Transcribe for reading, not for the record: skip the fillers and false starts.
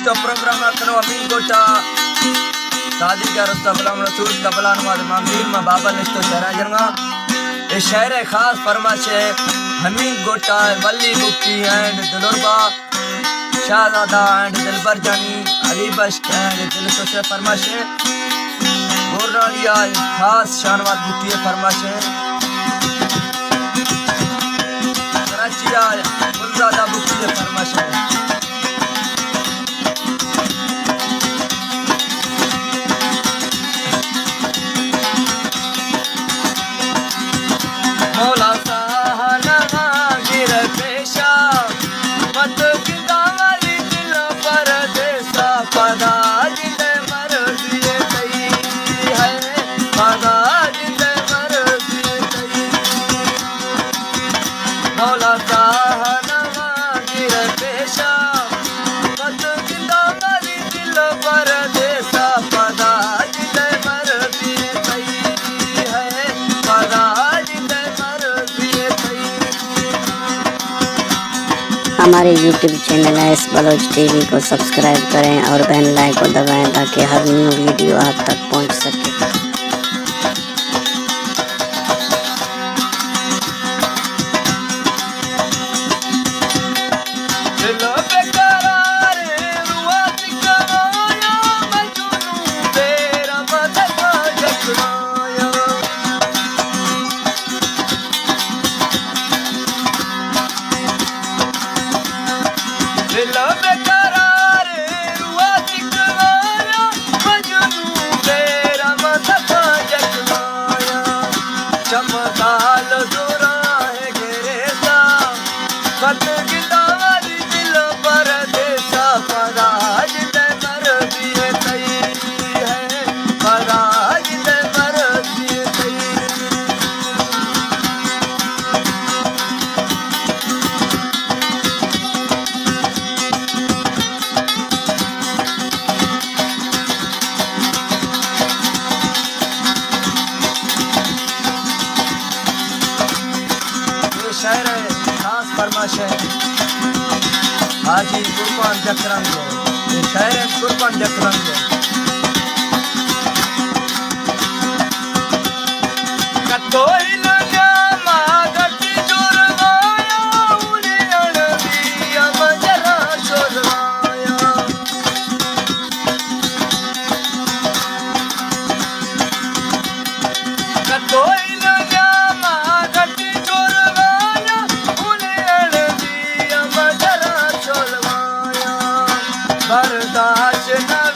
तो प्रोग्राम करो अमीन गोटा शादी का रस्ता गुलाम रसूल कबला नमाज मामदीन में बाबा ने तो शहरा जरगा ये शहर खास फरमाश है हमीद गोटा वली गुप्ती एंड दुलुरबा शाहजादा एंड दिलबर जानी अली बश एंड दिलकश फरमाश है गोरनालिया खास शानवाद गुप्ती फरमाश है कराचिया गुलजादा गुप्ती फरमाश है मौला साहना गिर पेशा मत किदावली दिल पर देसा पदा जिंदे मर दिए तई है पदा जिंदे मर दिए तई मौला साहना गिर पेशा मत किदावली दिल पर देसा पदा जिंदे मर दिए तई है पदा हमारे YouTube channel S Baloch TV को सब्सक्राइब करें और बेल लाइक को दबाएं ताकि हर न्यू वीडियो आप तक पहुंच सके। चमकाल जोरा है घेरेसा मत गिदावली दिल पर देसा पराज दे मर दिए तई है पराज दे मर दिए तई शहर खास फरमाश है हाजी कुर्बान जकरंग ये शहर कुर्बान जकरंग कतोई लगा मागटी जोरवाया उले अड़बिया मजरा जोरवाया कतोई लगा मागटी बर्दाश्त न